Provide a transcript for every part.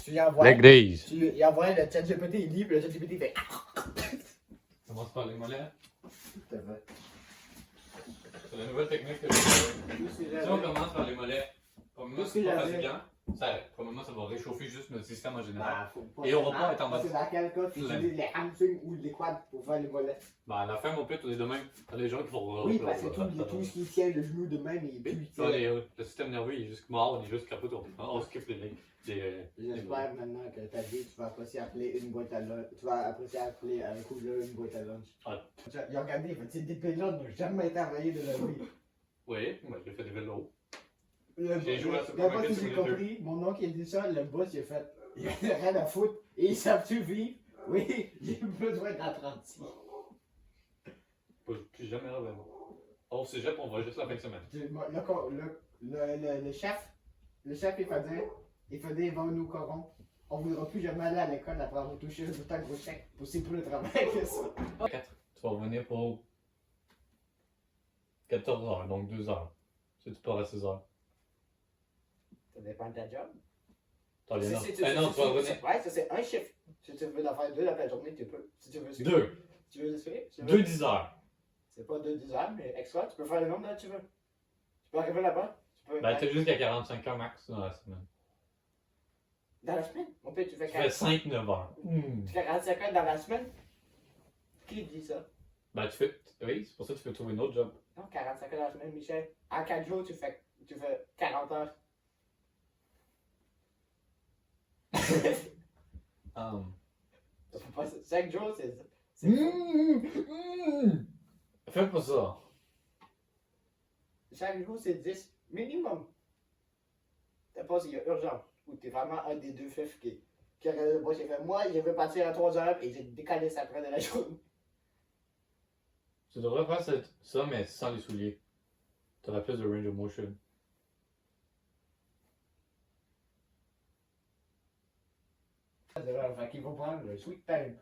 Tu y envoies. Leg days. Tu y envoies le chat GPT, il lit, puis le chat GPT fait. Commence par les mollets. Tout à fait. C'est la nouvelle technique que j'ai faite. Si on commence par les mollets, probablement c'est pas fatigant. Probablement ça va réchauffer juste notre système en général. Et on va pas être en mode. C'est dans quel cas tu utilises les hamstrings ou les quads pour faire les mollets? Ben à la fin, mon pute, on est de même. T'as les gens qui font. Oui, parce que tout ce qui tient le genou de même, il est plus Le système nerveux, il est juste mort, on est juste capoté. On skip les. J'espère maintenant que ta vie, tu vas apprécier appeler une boîte à lunch. Tu vas apprécier appeler un coup de une boîte à lunch. Ouais. Il a regardé, il fait des pays-là n'ont jamais travaillé de leur vie. Oui, moi j'ai fait des vélos. J'ai joué à ce moment-là. J'ai compris, mon oncle il a dit ça, le boss il a fait. Il a rien à foutre et ils savent-tu vivre? Oui, j'ai besoin d'apprenti. Plus jamais revenir. Au cégep, on va juste la fin de semaine. Le chef il faisait il va nous corrompre. On ne voudra plus jamais aller à l'école après avoir touché autant de gros chèques pour c'est plus le travail que ça. 4. Tu vas revenir pour 14 heures, donc 2 heures. Si tu pars à 6 heures. Ça dépend de ta job. T'as les non, tu vas revenir. Ouais, ça c'est un chiffre. Si tu veux en faire 2 dans ta journée, tu peux. Si tu veux. 2. Tu veux le suivre? 2 10 heures. C'est pas 2 10 heures, mais extra, tu peux faire le nombre que tu veux. Tu peux arriver là-bas. Ben, t'es jusqu'à 45 heures max dans la semaine. Dans la semaine? Mon père, tu fais 5-9 heures. Tu fais 45 heures dans la semaine? Qui dit ça? Ben, tu fais. Oui, c'est pour ça que tu peux trouver une autre job. Non, 45 heures dans la semaine, Michel. En 4 jours, tu fais 40 heures. Ça fait pas 5 jours, c'est ça. Fais pas ça. Chaque jour, c'est 10 minimum. T'as pas s'il y a urgence. Ou t'es vraiment un des deux fifs qui regarde le boss et fait moi, je veux partir à 3 heures et j'ai décalé ça après de la journée. Tu devrais faire ça, mais sans les souliers. Tu auras plus de range of motion. Fait qu'il faut prendre le sweet time.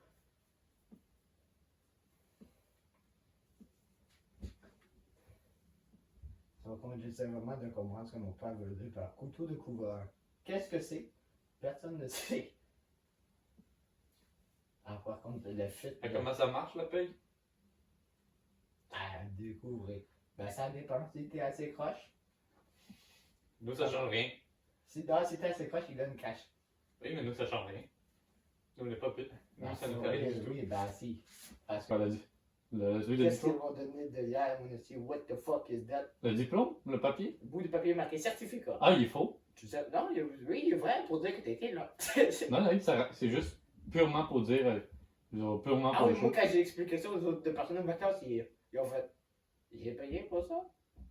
Donc, j'essaie vraiment de comprendre ce que mon père veut dire par couteau de couvert. Qu'est-ce que c'est? Personne ne sait. Ah, par contre, le fit. Comment ça marche la paye? À découvrir. Ben, ça dépend. Si t'es assez croche. Nous, ça change rien. Si t'es assez croche, il donne cash. Oui, mais nous, ça change rien. Nous, on n'est pas pute. Nous, ça nous fait oui, rien du tout. oui, ben si. Parce que. Celui de Qu'est-ce qu'ils diplôme? vont donner de hier, mon aussi? What the fuck is that? Le diplôme? Le papier? Le bout de papier marqué certificat. Ah, il est faux. Tu sais, non, oui, il est vrai pour dire que t'étais là. Non, non, c'est juste purement pour dire. Purement Ah pour oui, le moi show. quand j'ai expliqué ça aux autres personnes de vacances, ils ont fait. J'ai payé pour ça?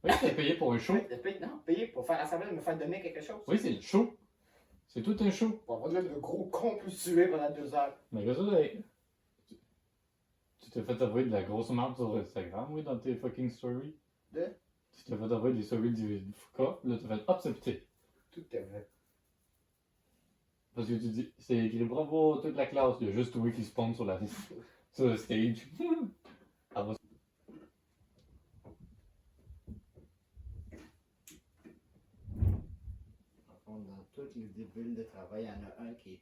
Oui, t'es payé pour un show. Non, payé pour faire assembler, me faire donner quelque chose. Oui, c'est le show. C'est tout un show. Pour avoir l'air de gros con plus tué pendant 2 heures. Mais que ça, tu t'es fait envoyer de la grosse merde sur Instagram, oui, dans tes fucking stories. De? Tu t'es fait envoyer des stories du Foucault, là, tu fait hop, c'est petit. Tout est vrai. Parce que tu dis, c'est écrit bravo toute la classe, il y a juste toi qui spawn sur sur le stage. Ah, va. Dans toutes les villes de travail, il y en a un qui est.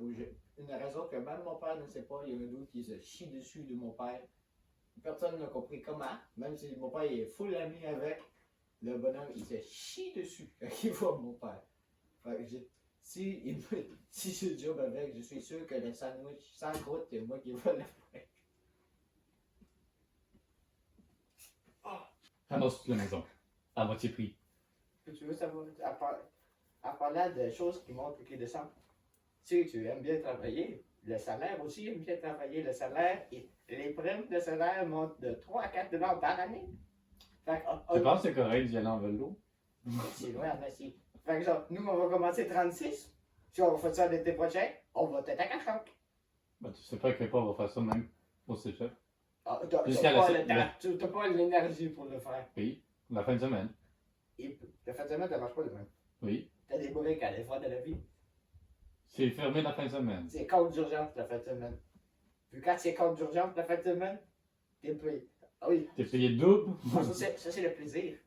Une raison que même mon père ne sait pas, il y en a d'autres qui se chient dessus de mon père. Personne n'a compris comment, même si mon père est full ami avec, le bonhomme, il se chie dessus quand il voit mon père. Fait que si je job avec, je suis sûr que le sandwich sans croûte, c'est moi qui vais le faire. Ramasse toute la maison. À moitié prix. Tu veux savoir, en parlant de choses qui montent et qui descendent, si tu aimes bien travailler, le salaire aussi aime bien travailler. Le salaire, et les primes de salaire montent de 3 à 4 $ par année. Fait que, Tu penses que c'est correct d'y aller en vélo? c'est loin, merci. Fait que genre, nous, on va commencer 36. Si on va faire ça l'été prochain, on va être à 40. Ben, tu sais pas à quel point on va faire ça même au cégep. Ah, Jusqu'à tu n'as pas l'énergie pour le faire. Oui, la fin de semaine. Et la fin de semaine, ça marche pas de même. Oui. T'as des bourriques à l'effort de la vie. C'est fermé la fin de semaine. C'est compte d'urgence la fin de semaine. Puis quand c'est compte d'urgence la fin de semaine, t'es payé. Ah oui. T'es payé double? Ça, c'est le plaisir.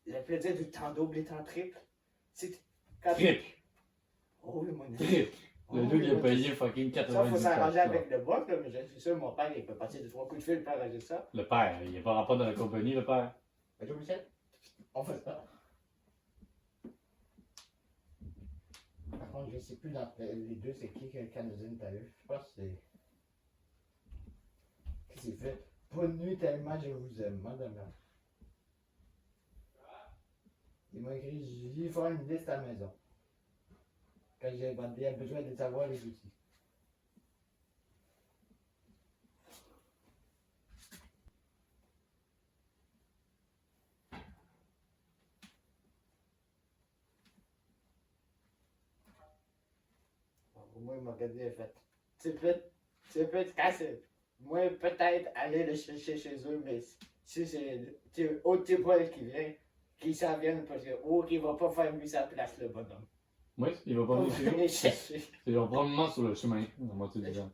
Le plaisir du temps double et temps triple. C'est quand Triple. Oh oui, mon Triste. Le Oh, dude, il a oui, payé fucking Ça, 90 faut s'arranger piastres, avec le boss, là, mais je suis sûr, mon père, il peut passer de 3 coups de fil pour arranger ça. Le père, il est pas rapport dans la compagnie, le père. Bonjour, Michel. On fait ça. Par contre, je sais plus dans les deux, c'est qui le Canadien t'as eu. Je pense que c'est. Qu'est-ce qu'il fait? Bonne nuit tellement je vous aime, madame. Il m'a écrit, j'ai fait une liste à la maison. Quand j'ai besoin de savoir les outils. Au moins, il m'a regardé et fait. Tu peux te casser. Moi, peut-être aller le chercher chez eux, mais si c'est autre épaule qui vient, qui s'en viennent parce que, oh, qui va pas faire mieux sa place, le bonhomme. Oui, il va pas Pour venir chez nous. venir chercher. C'est genre probablement sur le chemin, la moitié du temps.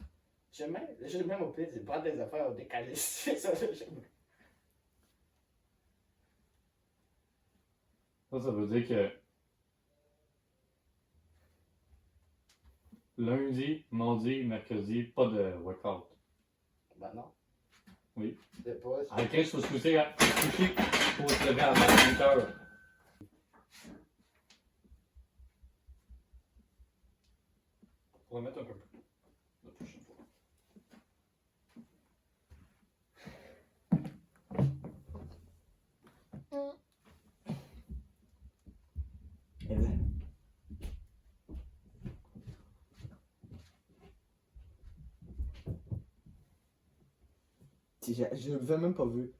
Le chemin au pire, c'est prendre des affaires au décalé. C'est ça le chemin. Ça veut dire que lundi, mardi, mercredi, pas de workout. Ben non. Oui. C'est pas. À 15, il faut se coucher pour se lever à 28h. Pour le mettre un peu plus. La prochaine fois. Eh ben. Je ne l'avais même pas vu.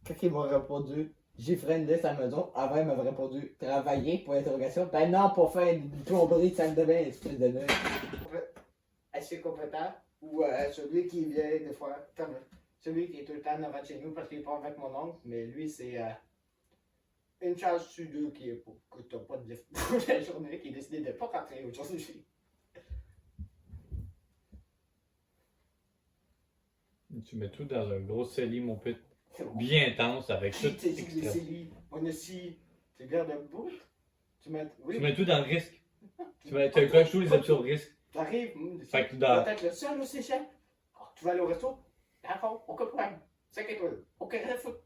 Quand il m'a répondu, j'ai fait une liste à la maison, avant il m'avait répondu travailler pour l'interrogation. Ben non, pour faire une plomberie de salle de bain, espèce de nœud. Assez compétent, ou celui qui vient des fois, comme celui qui est tout le temps devant chez nous parce qu'il part avec mon oncle, mais lui c'est une chance sur deux qui est pour que tu n'as pas de lift pour la journée, qui a décidé de ne pas rentrer aujourd'hui. Tu mets tout dans un gros cellier, mon pit. C'est bon. Bien intense avec tout. Tu sais, on a si. Tu gardes un bout. Tu mets. Oui. Tu mets tout dans le risque. Tu accroches tous les options au risque. T'arrives. Fait que Tu dans. vas être le seul au Seychelles. Tu vas aller au resto. D'accord, aucun problème. 5 étoiles. Aucun rien à foutre.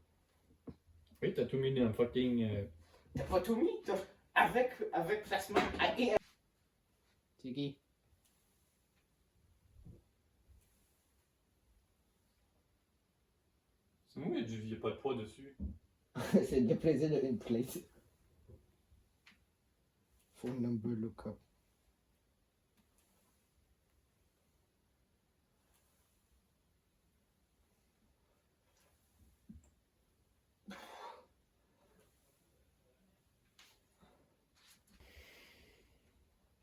Oui, t'as tout mis dans le fucking. T'as pas tout mis. Avec placement à et. C'est qui? C'est moi, il n'y a pas de poids dessus. C'est le plaisir de une plate. Phone number lookup.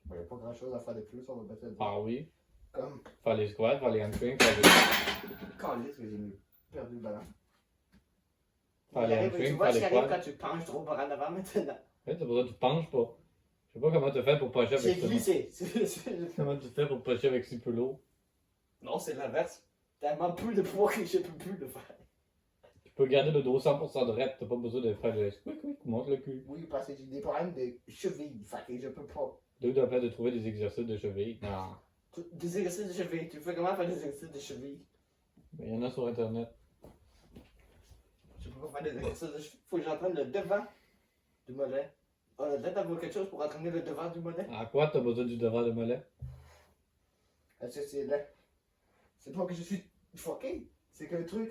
Il n'y a pas grand chose à faire de plus, on va peut-être dire. Ah oui. Comme. Faire les squats, faire les hamstrings, faire les. Calice que j'ai perdu le ballon. Faire les Tu hamstrings, vois faire ce les qui arrive quads. quand tu penches trop par en avant maintenant. Ouais, c'est pour ça que tu penches pas. Je sais pas comment tu fais pour pencher J'ai avec ça. glissé. Comment tu fais pour pencher avec si peu lourd. Non, c'est l'inverse. Tellement plus de poids que je peux plus le faire. Tu peux garder le dos 100% droit, t'as pas besoin de faire le squick, monte le cul. Oui, parce que j'ai des problèmes de cheville. Fait que je peux pas. Deux de de trouver des exercices de cheville. Non. Des exercices de cheville. Tu fais comment faire des exercices de cheville? Mais il y en a sur internet. Je peux pas faire des exercices de cheville. Faut que j'entraîne le devant du mollet. On a peut-être avoir quelque chose pour entraîner le devant du mollet. À quoi t'as besoin du devant de mollet? Est-ce que c'est là? C'est pas que je suis fucké. C'est que le truc.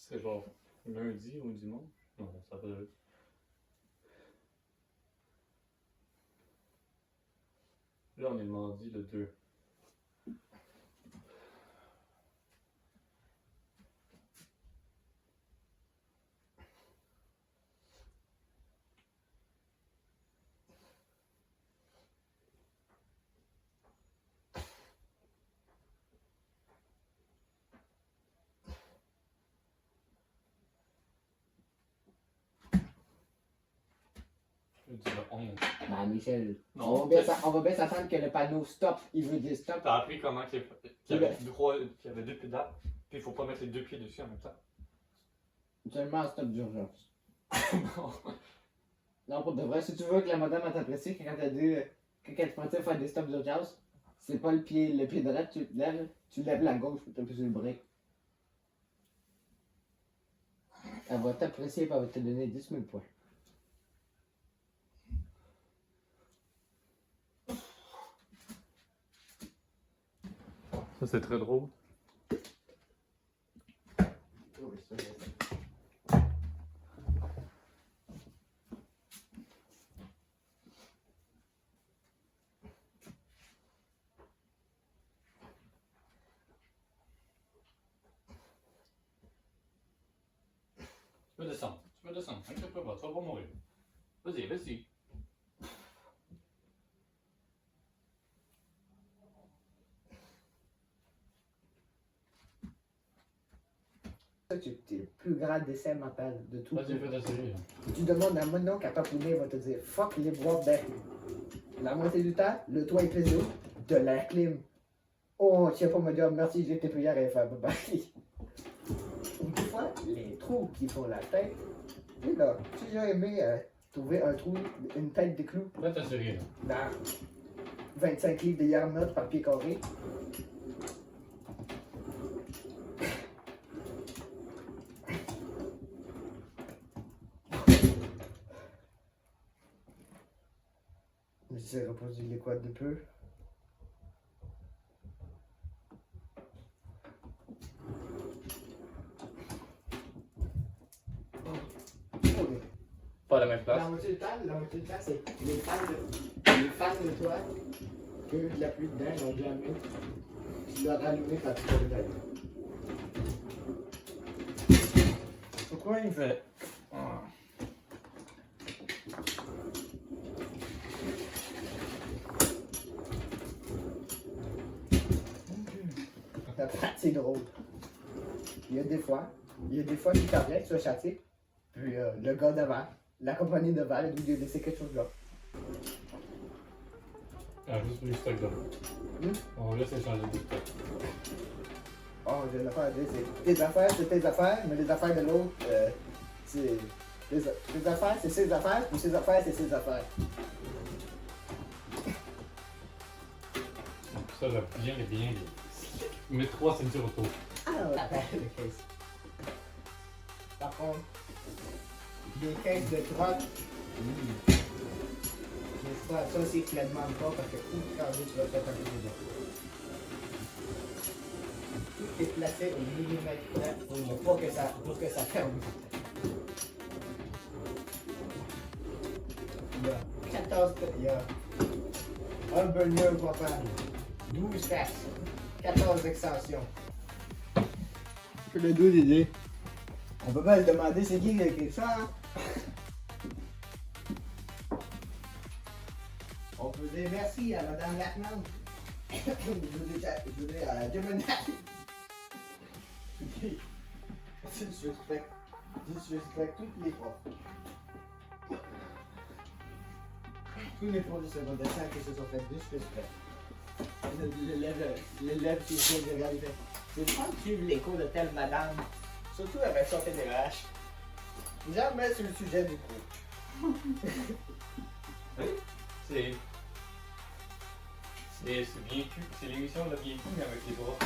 C'est genre lundi ou dimanche? Non, ça peut. Là, on est mardi le 2. Puis tu l'as 11. Ben, Michel, Non, on va bien s'attendre que le panneau stop, il veut dire stop. T'as appris comment qu'il y avait 2 pédales, puis il faut pas mettre les 2 pieds dessus en même temps. Seulement un stop d'urgence. Non. Non, pour de vrai, si tu veux que la madame elle t'apprécie, quand elle dit que quand tu pensais faire des stops d'urgence, c'est pas le pied droit, tu lèves la gauche pour t'appuyer sur le break. Elle va t'apprécier et elle va te donner 10 000 points. Ça, c'est très drôle. Oui, ça, c'est ça. Tu peux descendre. Inquiète pas, tu vas pas mourir. Vas-y, vas-y. C'est le plus grand décès mental de tout. Vas-y, fais ta série. Tu demandes à mon oncle à Papounet, il va te dire fuck les boîtes d'air. La moitié du temps, le toit est plein d'eau, de l'air clim. Oh, tu sais pas me dire merci, j'ai été prière et faire bye. Ou des fois, les trous qui font la tête. Tu là, tu as déjà aimé trouver un trou, une tête de clou Fais ta série. dans 25 livres de yarnotte par pied carré? J'essaie de reposer les quads de peu. Pas à la même place. La moitié du temps, c'est les fans de toi que la pluie dedans, ils ont déjà mis. Tu dois rallumer quand tu vas dedans. Pourquoi il fait. C'est drôle. Il y a des fois qu'il t'arrête, tu vas châtier. Puis le gars devant, la compagnie devant, il lui a laissé quelque chose là. Ah, juste pour le stock là. On va laisser changer de stock. Oh, j'ai une affaire à dire, c'est tes affaires, c'est tes affaires, mais les affaires de l'autre, c'est. Tes affaires, c'est ses affaires, puis ses affaires, c'est ses affaires. Ça, j'aime bien. Mets 3 ceintures autour. Alors, la paire de caisses. Par contre, les caisses de troc, ça c'est que tu la demandes pas parce que tout quand tu vas faire un peu dedans. Tout est placé au millimètre près pour que ça ferme. Il y a un burner comptable, 12 faces, 14 extensions. Que le dos d'idée. On peut pas se demander c'est qui a écrit ça, hein? On peut dire merci à Madame Lachman. Je veux dire à Gemini. Disrespect tous les profs. Tous les profs de secondaire qui se sont fait disrespect. L'élève qui se fait réalité. C'est pas de suivre les cours de telle madame. Surtout avec son TDAH. Jamais sur le sujet du cours. Oui, c'est bien cul. C'est l'émission de la bien cul, mais avec les bras.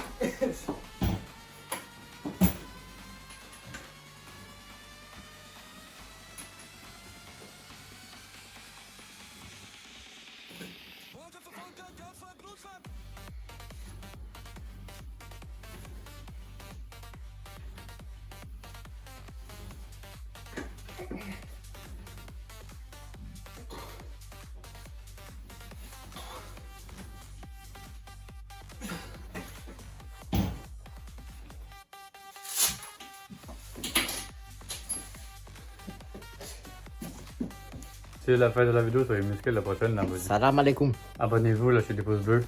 C'est la fin de la vidéo sur les muscles, la prochaine, là, vas-y. Salam alaikum. Abonnez-vous, lâchez des pouces bleus,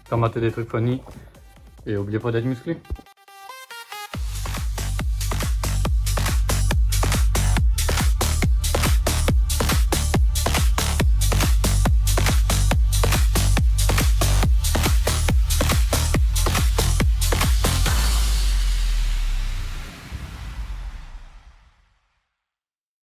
commentez des trucs funny et n'oubliez pas d'être musclé.